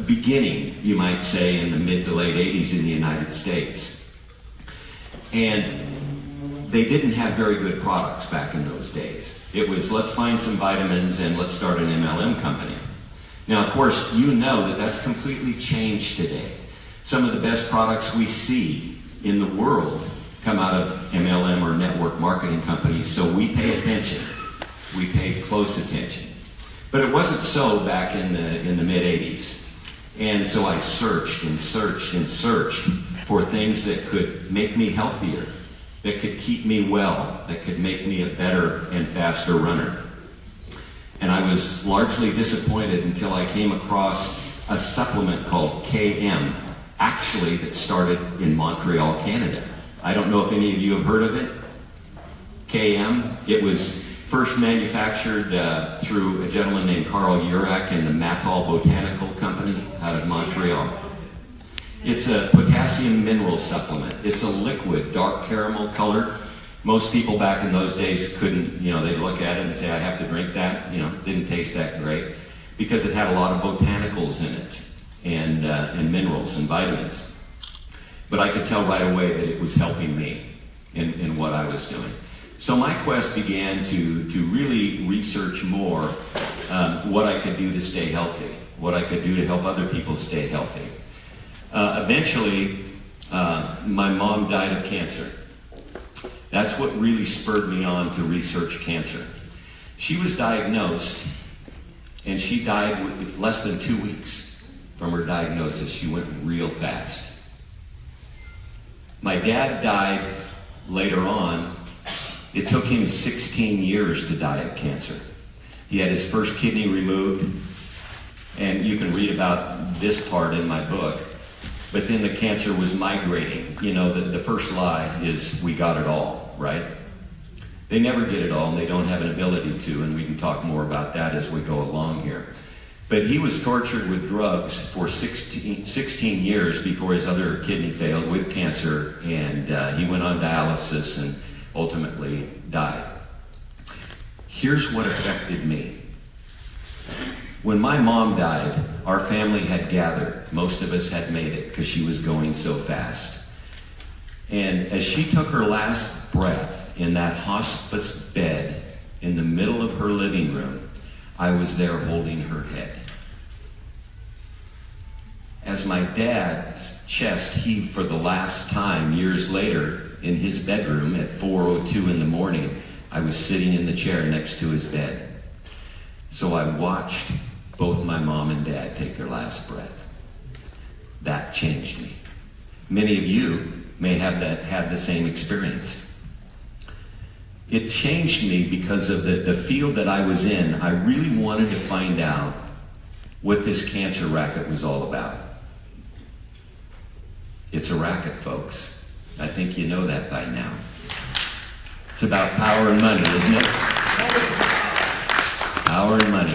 beginning, you might say, in the mid to late 80s in the United States. And they didn't have very good products back in those days. It was, let's find some vitamins and let's start an MLM company. Now, of course, you know that that's completely changed today. Some of the best products we see in the world come out of MLM or network marketing companies, so we pay attention. We paid close attention. But it wasn't so back in the mid-80s. And so I searched and searched and searched for things that could make me healthier, that could keep me well, that could make me a better and faster runner. And I was largely disappointed until I came across a supplement called KM, actually that started in Montreal, Canada. I don't know if any of you have heard of it. KM, it was first manufactured through a gentleman named Carl Urach and the Mattol Botanical Company out of Montreal. It's a potassium mineral supplement. It's a liquid, dark caramel color. Most people back in those days couldn't, they'd look at it and say, I have to drink that. Didn't taste that great because it had a lot of botanicals in it and minerals and vitamins. But I could tell right away that it was helping me in what I was doing. So my quest began to really research more what I could do to stay healthy, what I could do to help other people stay healthy. Eventually, my mom died of cancer. That's what really spurred me on to research cancer. She was diagnosed, and she died with less than 2 weeks from her diagnosis. She went real fast. My dad died later on. It took him 16 years to die of cancer. He had his first kidney removed, and you can read about this part in my book. But then the cancer was migrating. The first lie is we got it all, right? They never get it all, and they don't have an ability to, and we can talk more about that as we go along here. But he was tortured with drugs for 16 years before his other kidney failed with cancer, and he went on dialysis and ultimately died. Here's what affected me. When my mom died, our family had gathered. Most of us had made it because she was going so fast. And as she took her last breath in that hospice bed in the middle of her living room, I was there holding her head. As my dad's chest heaved for the last time years later in his bedroom at 4:02 in the morning, I was sitting in the chair next to his bed. So I watched both my mom and dad take their last breath. That changed me. Many of you may have had the same experience. It changed me because of the field that I was in. I really wanted to find out what this cancer racket was all about. It's a racket, folks. I think you know that by now. It's about power and money, isn't it? Power and money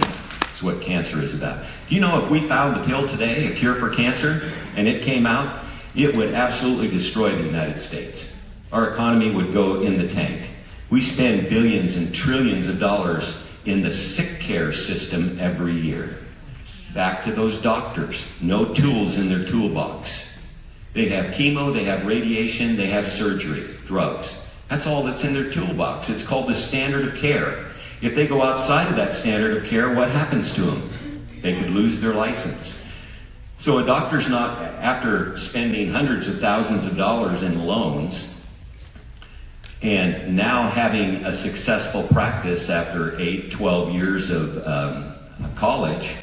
is what cancer is about. Do you know if we found the pill today, a cure for cancer, and it came out, it would absolutely destroy the United States. Our economy would go in the tank. We spend billions and trillions of dollars in the sick care system every year. Back to those doctors, no tools in their toolbox. They have chemo, they have radiation, they have surgery, drugs. That's all that's in their toolbox. It's called the standard of care. If they go outside of that standard of care, what happens to them? They could lose their license. So a doctor's not, after spending hundreds of thousands of dollars in loans, and now having a successful practice after 8, 12 years of college,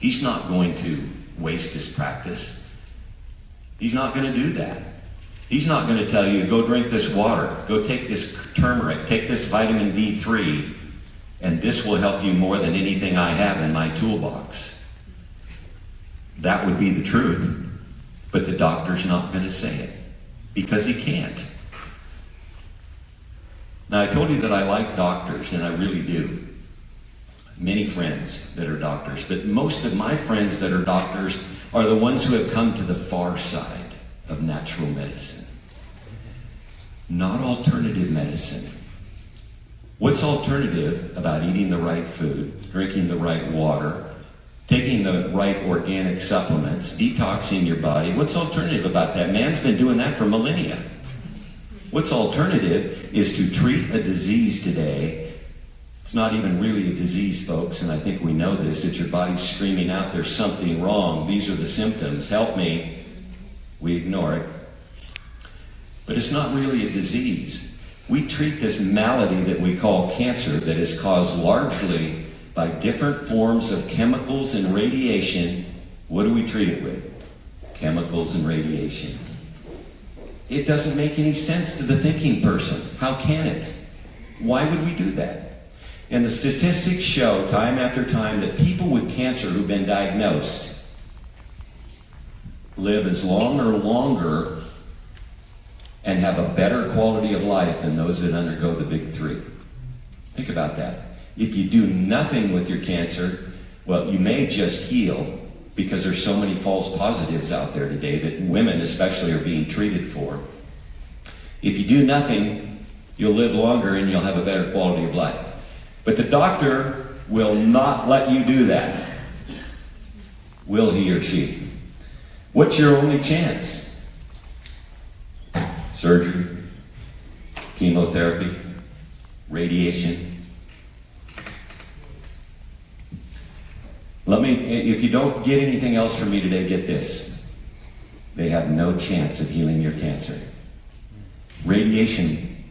he's not going to waste his practice. He's not going to do that. He's not going to tell you, go drink this water, go take this turmeric, take this vitamin D3, and this will help you more than anything I have in my toolbox. That would be the truth, but the doctor's not going to say it because he can't. Now, I told you that I like doctors, and I really do. Many friends that are doctors, but most of my friends that are doctors are the ones who have come to the far side of natural medicine. Not alternative medicine. What's alternative about eating the right food, drinking the right water, taking the right organic supplements, detoxing your body. What's alternative about that? Man's been doing that for millennia. What's alternative is to treat a disease today. It's not even really a disease, folks, and I think we know this. It's your body screaming out, there's something wrong. These are the symptoms. Help me. We ignore it. But it's not really a disease. We treat this malady that we call cancer that is caused largely by different forms of chemicals and radiation. What do we treat it with? Chemicals and radiation. It doesn't make any sense to the thinking person. How can it? Why would we do that? And the statistics show time after time that people with cancer who've been diagnosed live as long or longer and have a better quality of life than those that undergo the big three. Think about that. If you do nothing with your cancer, well, you may just heal, because there's so many false positives out there today that women especially are being treated for. If you do nothing, you'll live longer and you'll have a better quality of life. But the doctor will not let you do that. Will he or she? What's your only chance? Surgery, chemotherapy, radiation. If you don't get anything else from me today, get this. They have no chance of healing your cancer. Radiation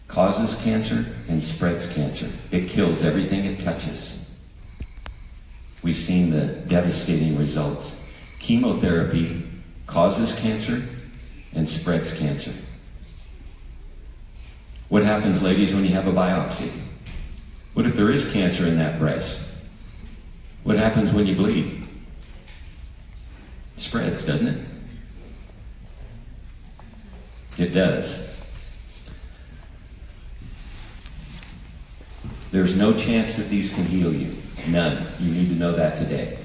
causes cancer and spreads cancer. It kills everything it touches. We've seen the devastating results. Chemotherapy causes cancer and spreads cancer. What happens, ladies, when you have a biopsy? What if there is cancer in that breast? What happens when you bleed? It spreads, doesn't it? It does. There's no chance that these can heal you. None. You need to know that today.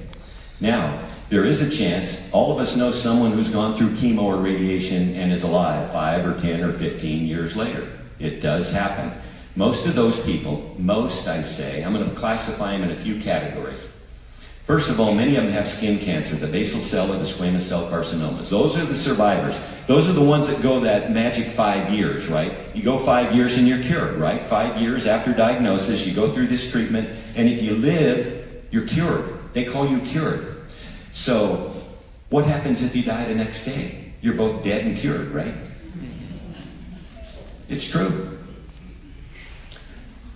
Now, there is a chance. All of us know someone who's gone through chemo or radiation and is alive 5 or 10 or 15 years later. It does happen. Most of those people, most I say, I'm going to classify them in a few categories. First of all, many of them have skin cancer, the basal cell or the squamous cell carcinomas. Those are the survivors. Those are the ones that go that magic 5 years, right? You go 5 years and you're cured, right? 5 years after diagnosis, you go through this treatment, and if you live, you're cured. They call you cured. So, what happens if you die the next day? You're both dead and cured, right? It's true.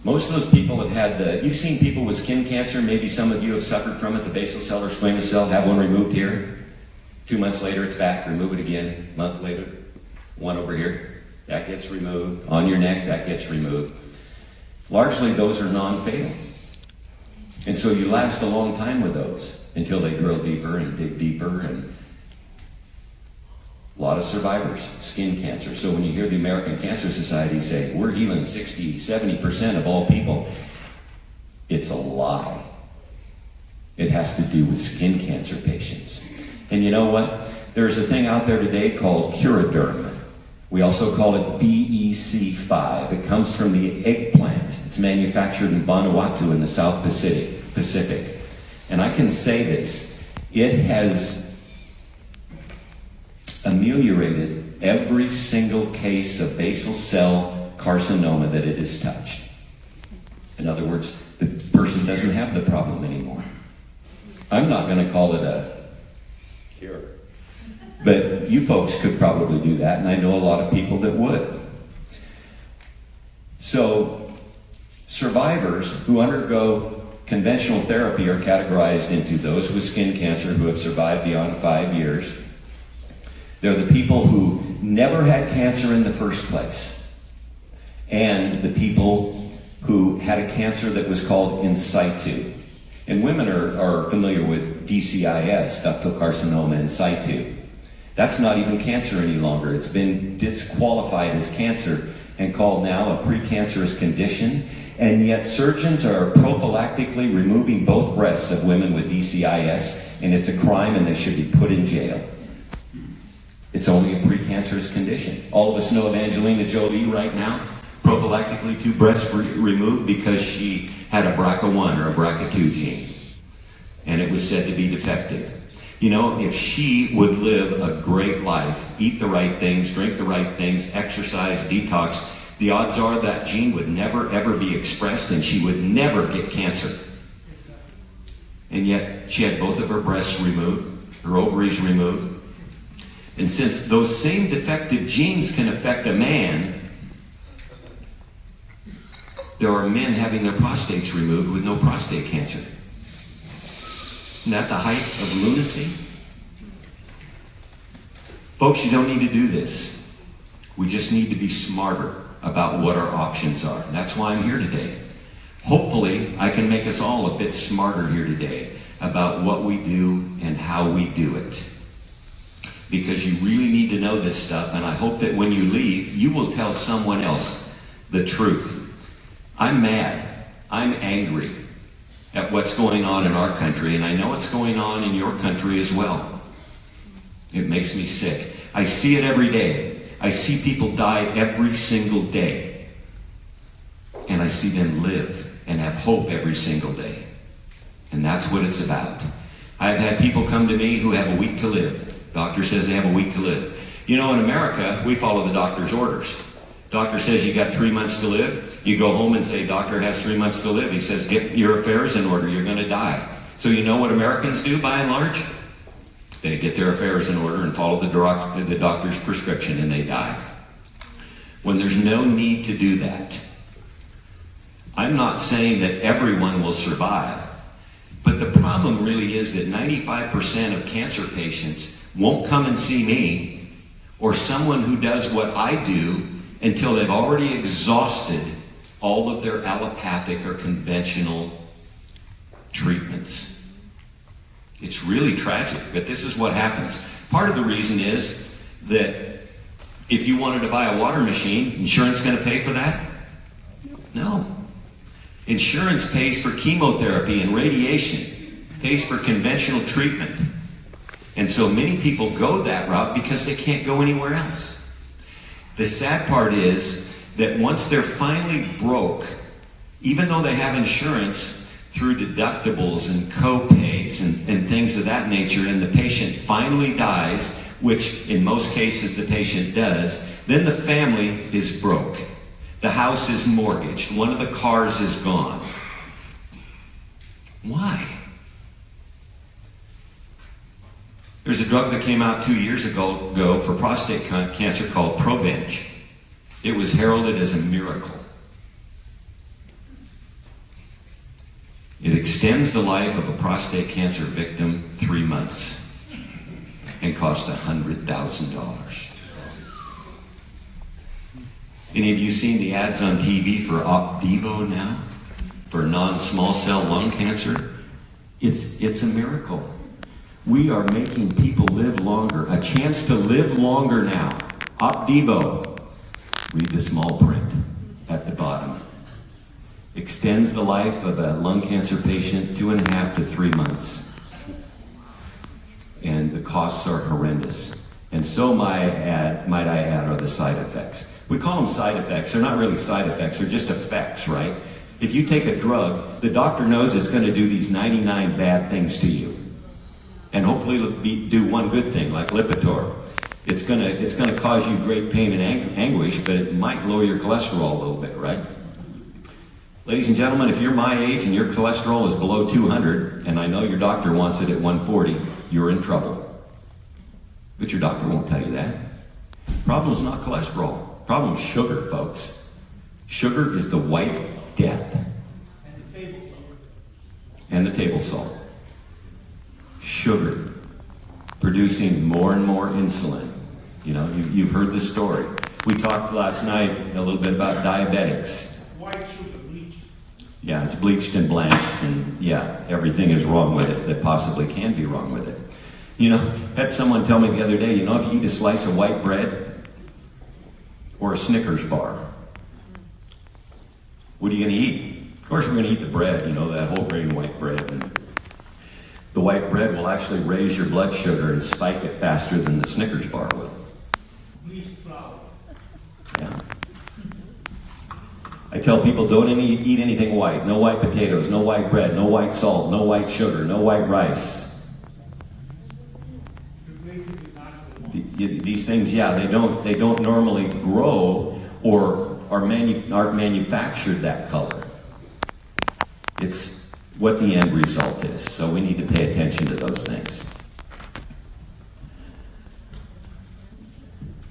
Most of those people have had you've seen people with skin cancer, maybe some of you have suffered from it, the basal cell or squamous cell, have one removed here. 2 months later it's back, remove it again. A month later, one over here, that gets removed. On your neck, that gets removed. Largely those are non-fatal. And so you last a long time with those until they drill deeper and dig deeper, and a lot of survivors, skin cancer. So when you hear the American Cancer Society say, we're healing 60, 70% of all people, it's a lie. It has to do with skin cancer patients. And you know what? There's a thing out there today called Curaderm. We also call it BEC5. It comes from the eggplant. It's manufactured in Vanuatu in the South Pacific. And I can say this, it has ameliorated every single case of basal cell carcinoma that it has touched. In other words, the person doesn't have the problem anymore. I'm not going to call it a cure, but you folks could probably do that, and I know a lot of people that would. So, survivors who undergo conventional therapy are categorized into those with skin cancer who have survived beyond 5 years. They're the people who never had cancer in the first place, and the people who had a cancer that was called in situ. And women are familiar with DCIS, ductal carcinoma in situ. That's not even cancer any longer. It's been disqualified as cancer and called now a precancerous condition. And yet surgeons are prophylactically removing both breasts of women with DCIS, and it's a crime and they should be put in jail. It's only a precancerous condition. All of us know of Angelina Jolie right now, prophylactically 2 breasts removed because she had a BRCA1 or a BRCA2 gene. and it was said to be defective. You know, if she would live a great life, eat the right things, drink the right things, exercise, detox, the odds are that gene would never ever be expressed and she would never get cancer. And yet she had both of her breasts removed, her ovaries removed. And since those same defective genes can affect a man, there are men having their prostates removed with no prostate cancer. Isn't that the height of lunacy? Folks, you don't need to do this. We just need to be smarter about what our options are. And that's why I'm here today. Hopefully, I can make us all a bit smarter here today about what we do and how we do it. Because you really need to know this stuff, and I hope that when you leave, you will tell someone else the truth. I'm mad. I'm angry at what's going on in our country, and I know what's going on in your country as well. It makes me sick. I see it every day. I see people die every single day. And I see them live and have hope every single day. And that's what it's about. I've had people come to me who have a week to live. Doctor says they have a week to live. You know, in America, we follow the doctor's orders. Doctor says you got 3 months to live. You go home and say, doctor has 3 months to live. He says, get your affairs in order. You're going to die. So you know what Americans do by and large? They get their affairs in order and follow the doctor's prescription, and they die. When there's no need to do that. I'm not saying that everyone will survive, but the problem really is that 95% of cancer patients won't come and see me or someone who does what I do until they've already exhausted all of their allopathic or conventional treatments. It's really tragic, but this is what happens. Part of the reason is that if you wanted to buy a water machine, insurance going to pay for that? No. Insurance pays for chemotherapy and radiation, pays for conventional treatment. And so many people go that route because they can't go anywhere else. The sad part is that once they're finally broke, even though they have insurance through deductibles and co-pays and things of that nature, and the patient finally dies, which in most cases the patient does, then the family is broke. The house is mortgaged. One of the cars is gone. Why? There's a drug that came out 2 years ago for prostate cancer called Provenge. It was heralded as a miracle. It extends the life of a prostate cancer victim 3 months and cost $100,000. Any of you seen the ads on TV for Opdivo now? For non-small cell lung cancer? It's a miracle. We are making people live longer. A chance to live longer now. Opdivo. Read the small print at the bottom. Extends the life of a lung cancer patient 2.5 to 3 months. And the costs are horrendous. And so might I add, are the side effects. We call them side effects. They're not really side effects. They're just effects, right? If you take a drug, the doctor knows it's going to do these 99 bad things to you. And hopefully it'll do one good thing, like Lipitor. It's going to cause you great pain and anguish, but it might lower your cholesterol a little bit, right? Ladies and gentlemen, if you're my age and your cholesterol is below 200, and I know your doctor wants it at 140, you're in trouble. But your doctor won't tell you that. Problem is not cholesterol. Problem is sugar, folks. Sugar is the white death. And the table salt. Sugar. Producing more and more insulin. You know, you've heard the story. We talked last night a little bit about diabetics. White sugar bleached. Yeah, it's bleached and blanched, and yeah, everything is wrong with it that possibly can be wrong with it. You know, had someone tell me the other day, you know, if you eat a slice of white bread or a Snickers bar, what are you going to eat? Of course, we're going to eat the bread, you know, that whole grain white bread. And the white bread will actually raise your blood sugar and spike it faster than the Snickers bar will. Bleached flour. Yeah. I tell people, don't eat anything white. No white potatoes, no white bread, no white salt, no white sugar, no white rice. These things, yeah, they don't normally grow or aren't manufactured that color. It's what the end result is. So we need to pay attention to those things.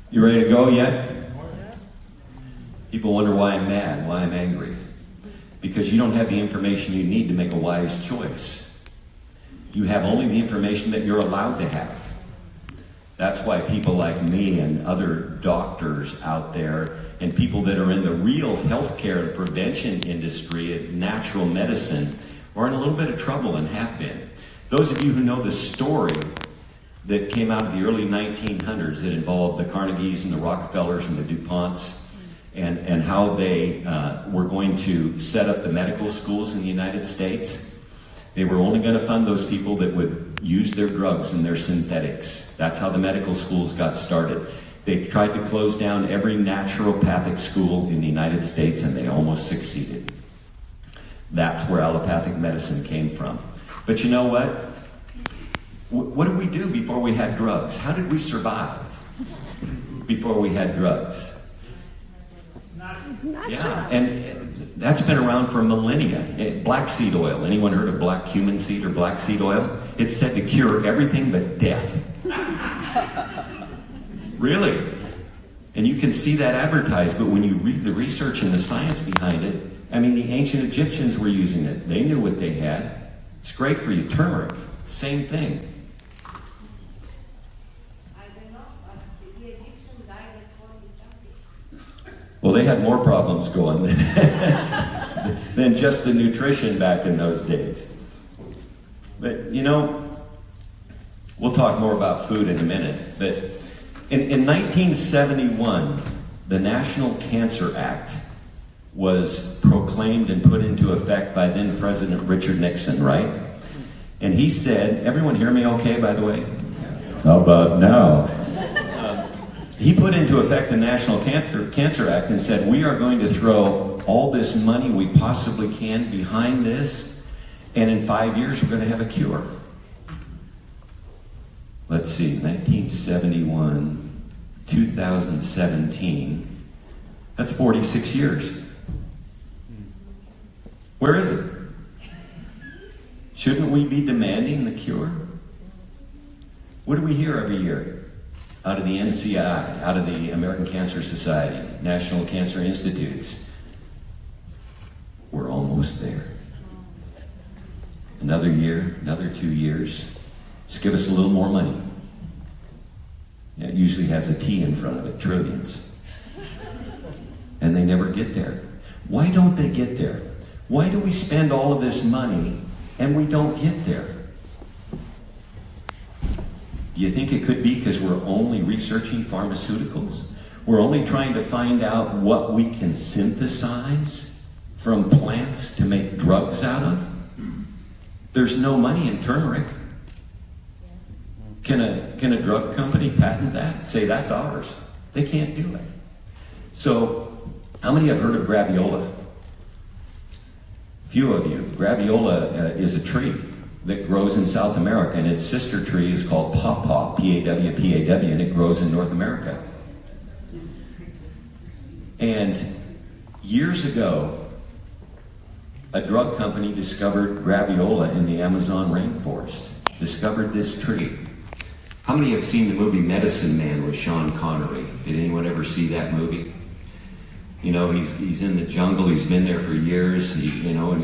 You ready to go yet? People wonder why I'm mad, why I'm angry. Because you don't have the information you need to make a wise choice. You have only the information that you're allowed to have. That's why people like me and other doctors out there and people that are in the real healthcare and prevention industry of natural medicine are in a little bit of trouble and have been. Those of you who know the story that came out of the early 1900s that involved the Carnegies and the Rockefellers and the DuPonts and how they were going to set up the medical schools in the United States. They were only going to fund those people that would use their drugs and their synthetics. That's how the medical schools got started. They tried to close down every naturopathic school in the United States, and they almost succeeded. That's where allopathic medicine came from. But you know what? What did we do before we had drugs? How did we survive before we had drugs? Yeah, and that's been around for millennia. Black seed oil. Anyone heard of black cumin seed or black seed oil? It's said to cure everything but death. Really? And you can see that advertised, but when you read the research and the science behind it, I mean, the ancient Egyptians were using it. They knew what they had. It's great for you. Turmeric, same thing. Well, they had more problems going than just the nutrition back in those days. But, you know, we'll talk more about food in a minute. But in 1971, the National Cancer Act was proclaimed and put into effect by then President Richard Nixon, right? And he said, everyone hear me okay, by the way? How about now? He put into effect the National Cancer Act and said, we are going to throw all this money we possibly can behind this, and in 5 years we're going to have a cure. Let's see, 1971, 2017, that's 46 years. Where is it? Shouldn't we be demanding the cure? What do we hear every year? Out of the NCI, out of the American Cancer Society, National Cancer Institutes. We're almost there. Another year, another 2 years. Just give us a little more money. It usually has a T in front of it, trillions. And they never get there. Why don't they get there? Why do we spend all of this money and we don't get there? Do you think it could be because we're only researching pharmaceuticals? We're only trying to find out what we can synthesize from plants to make drugs out of? There's no money in turmeric. Can a drug company patent that? Say that's ours. They can't do it. So, how many have heard of graviola? Few of you. Graviola is a tree that grows in South America, and its sister tree is called pawpaw, P-A-W-P-A-W, and it grows in North America. And years ago, a drug company discovered graviola in the Amazon rainforest, discovered this tree. How many have seen the movie Medicine Man with Sean Connery? Did anyone ever see that movie? You know, he's in the jungle, he's been there for years, and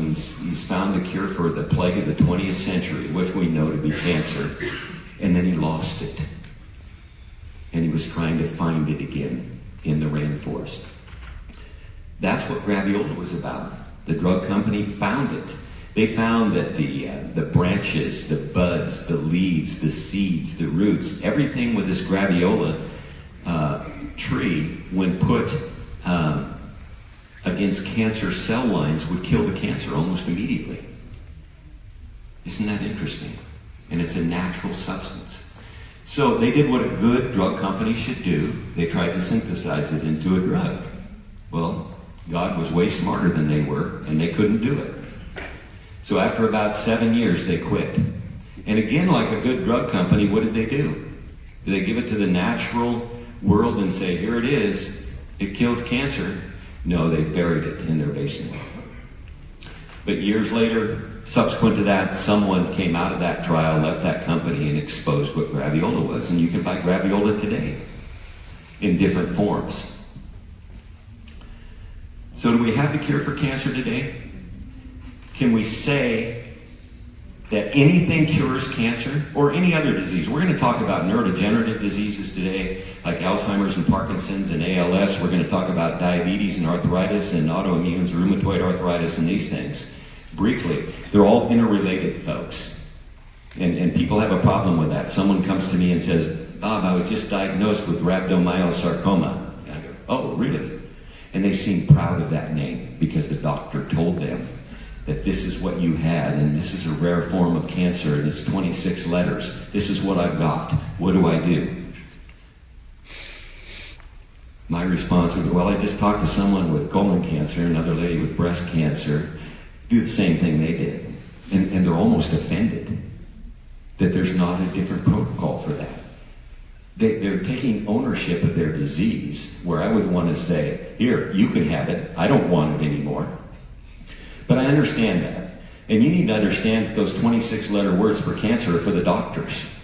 he's found the cure for the plague of the 20th century, which we know to be cancer, and then he lost it. And he was trying to find it again in the rainforest. That's what graviola was about. The drug company found it. They found that the branches, the buds, the leaves, the seeds, the roots, everything with this graviola tree, when put against cancer cell lines, would kill the cancer almost immediately. Isn't that interesting? And it's a natural substance. So they did what a good drug company should do. They tried to synthesize it into a drug. Well, God was way smarter than they were, and they couldn't do it. So after about 7 years, they quit. And again, like a good drug company, what did they do? Did they give it to the natural world and say, here it is, it kills cancer? No, they buried it in their basement. But years later, subsequent to that, someone came out of that trial, left that company, and exposed what graviola was. And you can buy graviola today in different forms. So do we have the cure for cancer today? Can we say that anything cures cancer or any other disease? We're going to talk about neurodegenerative diseases today, like Alzheimer's and Parkinson's and ALS. We're going to talk about diabetes and arthritis and autoimmunes, rheumatoid arthritis, and these things. Briefly, they're all interrelated, folks. And people have a problem with that. Someone comes to me and says, Bob, I was just diagnosed with rhabdomyosarcoma. And I go, oh, really? And they seem proud of that name because the doctor told them that this is what you had, and this is a rare form of cancer, and it's 26 letters. This is what I've got. What do I do? My response was, well, I just talked to someone with colon cancer, another lady with breast cancer, do the same thing they did. And they're almost offended that there's not a different protocol for that. They're taking ownership of their disease, where I would want to say, here, you can have it. I don't want it anymore. But I understand that. And you need to understand that those 26-letter words for cancer are for the doctors.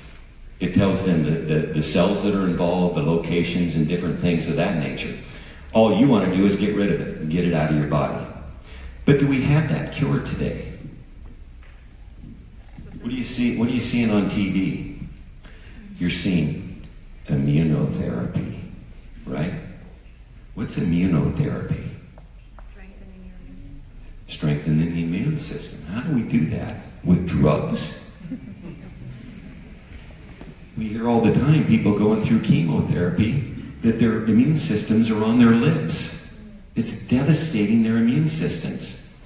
It tells them the cells that are involved, the locations, and different things of that nature. All you want to do is get rid of it and get it out of your body. But do we have that cure today? What are you seeing on TV? You're seeing immunotherapy, right? What's immunotherapy? Strengthening the immune system. How do we do that? With drugs? We hear all the time people going through chemotherapy that their immune systems are on their lips. It's devastating their immune systems.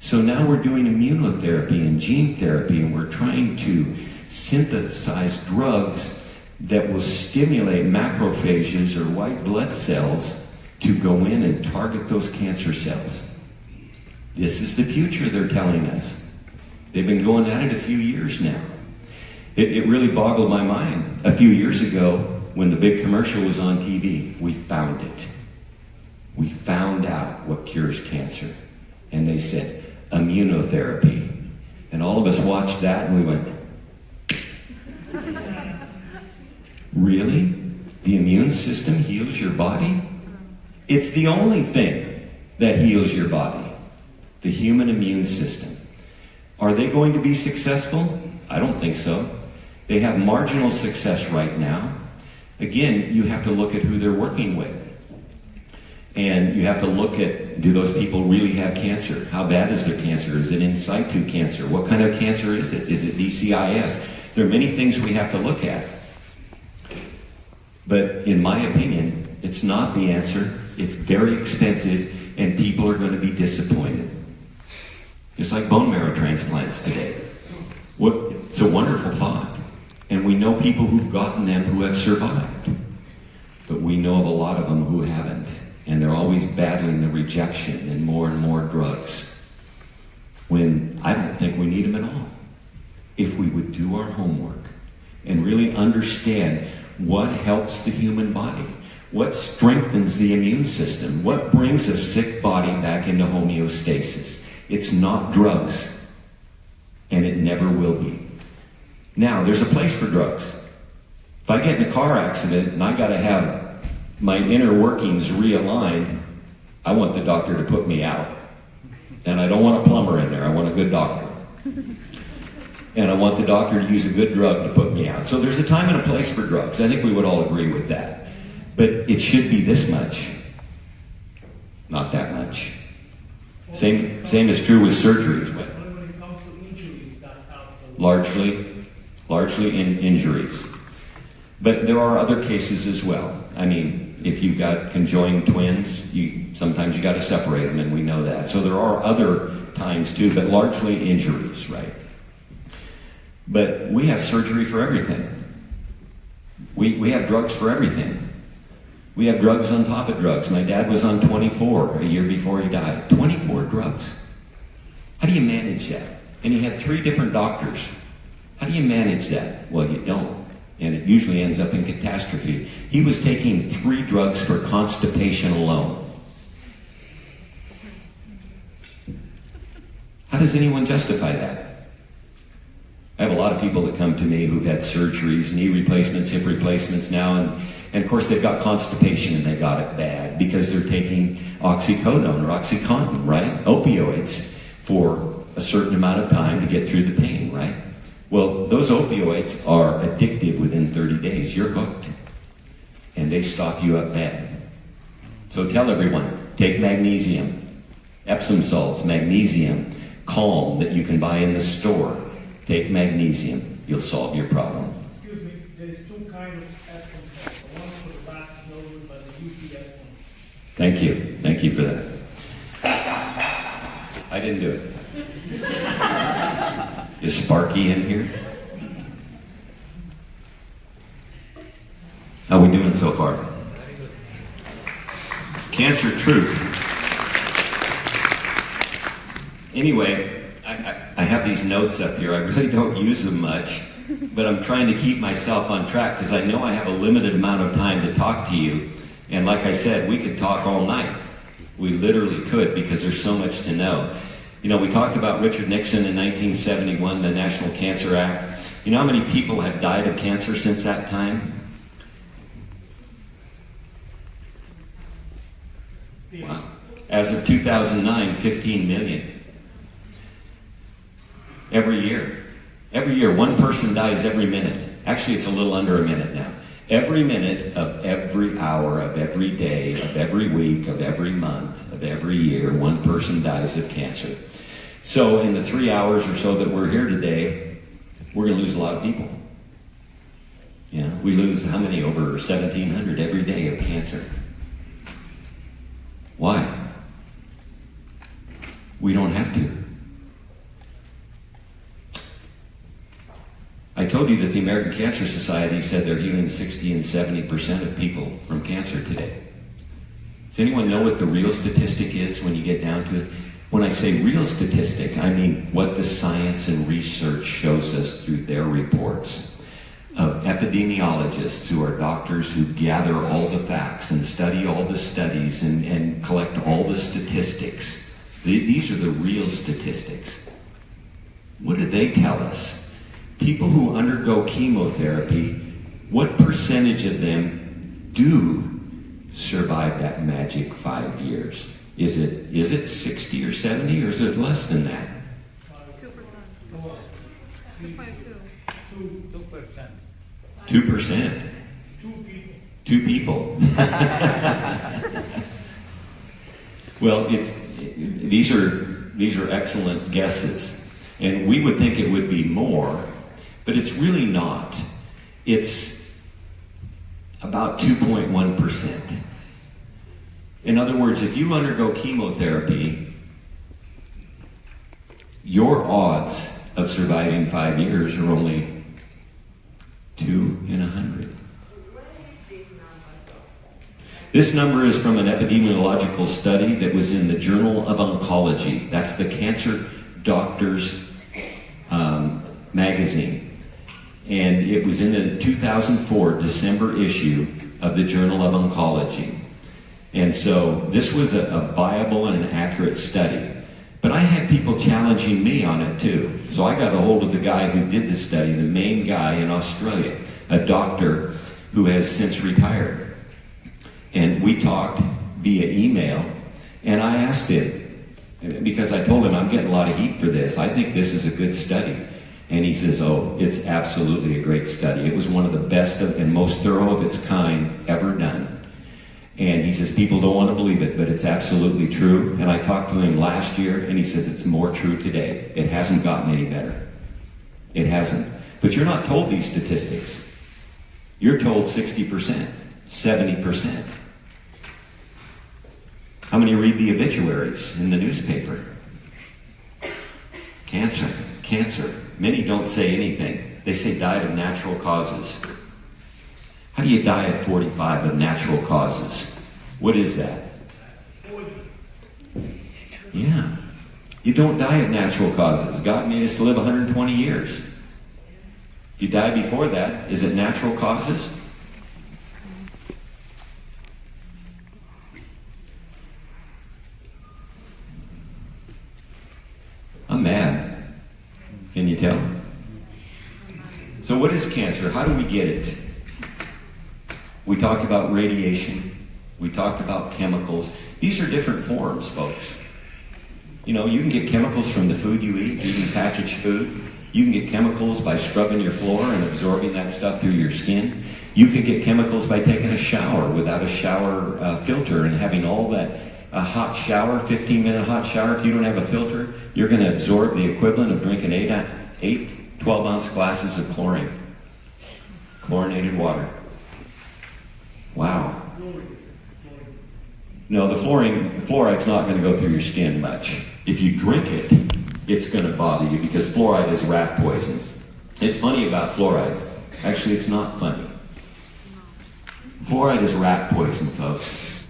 So now we're doing immunotherapy and gene therapy, and we're trying to synthesize drugs that will stimulate macrophages or white blood cells to go in and target those cancer cells. This is the future, they're telling us. They've been going at it a few years now. It really boggled my mind. A few years ago, when the big commercial was on TV, we found it. We found out what cures cancer. And they said, immunotherapy. And all of us watched that and we went, really? The immune system heals your body? It's the only thing that heals your body. The human immune system. Are they going to be successful? I don't think so. They have marginal success right now. Again, you have to look at who they're working with. And you have to look at, do those people really have cancer? How bad is their cancer? Is it in situ cancer? What kind of cancer is it? Is it DCIS? There are many things we have to look at. But in my opinion, it's not the answer. It's very expensive, and people are going to be disappointed. Just like bone marrow transplants today. It's a wonderful thought. And we know people who've gotten them who have survived. But we know of a lot of them who haven't. And they're always battling the rejection and more drugs. When I don't think we need them at all. If we would do our homework and really understand what helps the human body. What strengthens the immune system? What brings a sick body back into homeostasis? It's not drugs, and it never will be. Now, there's a place for drugs. If I get in a car accident and I got to have my inner workings realigned, I want the doctor to put me out. And I don't want a plumber in there. I want a good doctor. And I want the doctor to use a good drug to put me out. So there's a time and a place for drugs. I think we would all agree with that. But it should be this much, not that much. Same is true with surgeries. When it comes to injuries, that largely in injuries. But there are other cases as well. I mean, if you've got conjoined twins, sometimes you got to separate them, and we know that. So there are other times too, but largely injuries, right? But we have surgery for everything. We have drugs for everything. We have drugs on top of drugs. My dad was on 24 a year before he died. 24 drugs. How do you manage that? And he had 3 different doctors. How do you manage that? Well, you don't. And it usually ends up in catastrophe. He was taking 3 drugs for constipation alone. How does anyone justify that? I have a lot of people that come to me who've had surgeries, knee replacements, hip replacements now, and of course they've got constipation and they got it bad because they're taking oxycodone or OxyContin, right? Opioids for a certain amount of time to get through the pain, right? Well, those opioids are addictive within 30 days. You're hooked. And they stock you up bad. So tell everyone, take magnesium, Epsom salts, magnesium, Calm that you can buy in the store. Take magnesium. You'll solve your problem. Excuse me, there is 2 kinds of Epsom salts. The one for the back is no good, but the UPS one. Thank you. Thank you for that. I didn't do it. Is Sparky in here? How we doing so far? Cancer truth. Anyway, I have these notes up here. I really don't use them much, but I'm trying to keep myself on track because I know I have a limited amount of time to talk to you. And like I said, we could talk all night. We literally could because there's so much to know. You know, we talked about Richard Nixon in 1971, the National Cancer Act. You know how many people have died of cancer since that time? Wow. As of 2009, 15 million. Every year. Every year, 1 person dies every minute. Actually, it's a little under a minute now. Every minute of every hour of every day of every week of every month of every year, 1 person dies of cancer. So in the 3 hours or so that we're here today, we're going to lose a lot of people. Yeah, we lose how many? Over 1,700 every day of cancer. Why? We don't have to. I told you that the American Cancer Society said they're healing 60 and 70% of people from cancer today. Does anyone know what the real statistic is when you get down to it? When I say real statistic, I mean what the science and research shows us through their reports of epidemiologists who are doctors who gather all the facts and study all the studies and collect all the statistics. These are the real statistics. What do they tell us? People who undergo chemotherapy, what percentage of them do survive that magic 5 years? Is it 60 or 70, or is it less than that? 2%. 2%. 2 people. Well, these are excellent guesses, and we would think it would be more. But it's really not. It's about 2.1%. In other words, if you undergo chemotherapy, your odds of surviving 5 years are only 2 in 100. This number is from an epidemiological study that was in the Journal of Oncology. That's the Cancer Doctors magazine. And it was in the 2004 December issue of the Journal of Oncology. And so this was a viable and an accurate study. But I had people challenging me on it too. So I got a hold of the guy who did the study, the main guy in Australia, a doctor who has since retired. And we talked via email, and I asked him, because I told him I'm getting a lot of heat for this. I think this is a good study. And he says, oh, it's absolutely a great study. It was one of the best and most thorough of its kind ever done. And he says, people don't want to believe it, but it's absolutely true. And I talked to him last year, and he says it's more true today. It hasn't gotten any better. It hasn't. But you're not told these statistics. You're told 60%, 70%. How many read the obituaries in the newspaper? Cancer, cancer. Many don't say anything. They say died of natural causes. How do you die at 45 of natural causes? What is that? Yeah. You don't die of natural causes. God made us to live 120 years. If you die before that, is it natural causes? I'm mad. Can you tell? So what is cancer? How do we get it? We talked about radiation. We talked about chemicals. These are different forms, folks. You know, you can get chemicals from the food you eat, eating packaged food. You can get chemicals by scrubbing your floor and absorbing that stuff through your skin. You can get chemicals by taking a shower without a shower filter and having all that hot shower, 15-minute hot shower. If you don't have a filter, you're going to absorb the equivalent of drinking 8 12-ounce glasses of chlorine. Chlorinated water. Wow. No, the fluoride's not going to go through your skin much. If you drink it, it's going to bother you because fluoride is rat poison. It's funny about fluoride. Actually, it's not funny. Fluoride is rat poison, folks.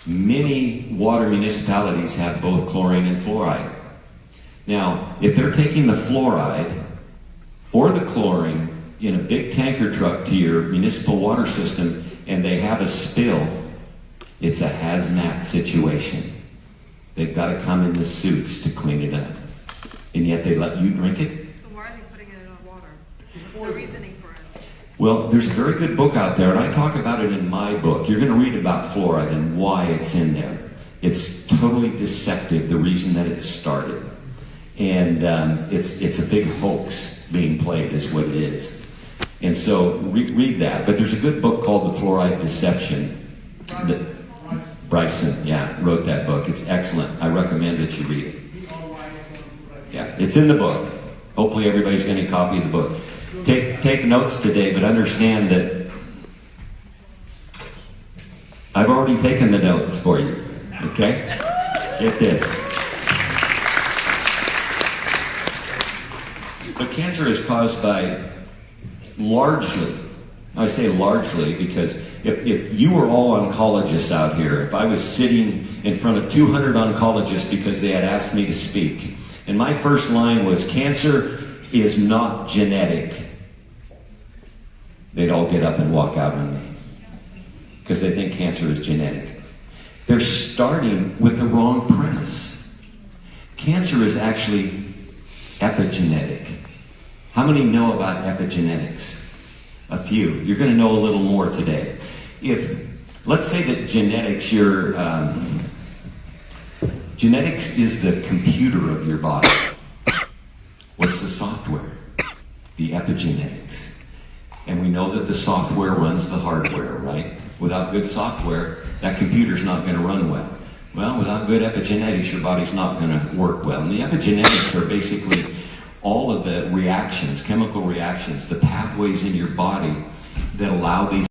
Many water municipalities have both chlorine and fluoride. Now, if they're taking the fluoride or the chlorine in a big tanker truck to your municipal water system and they have a spill, it's a hazmat situation. They've got to come in the suits to clean it up. And yet they let you drink it? So why are they putting it in our water? What's the reasoning for it? Well, there's a very good book out there, and I talk about it in my book. You're going to read about fluoride and why it's in there. It's totally deceptive, the reason that it started. And it's a big hoax being played is what it is. And so read that. But there's a good book called The Fluoride Deception. Bryson, yeah, wrote that book. It's excellent. I recommend that you read it. Yeah, it's in the book. Hopefully everybody's going to copy the book. Take notes today, but understand that I've already taken the notes for you. Okay? Get this. But cancer is caused by largely, I say largely because if you were all oncologists out here, if I was sitting in front of 200 oncologists because they had asked me to speak, and my first line was, cancer is not genetic, they'd all get up and walk out on me because they think cancer is genetic. They're starting with the wrong premise. Cancer is actually epigenetic. How many know about epigenetics? A few. You're going to know a little more today. Let's say that genetics, genetics is the computer of your body. What's the software? The epigenetics. And we know that the software runs the hardware, right? Without good software, that computer's not going to run well. Well, without good epigenetics, your body's not going to work well. And the epigenetics are basically all of the reactions, chemical reactions, the pathways in your body that allow these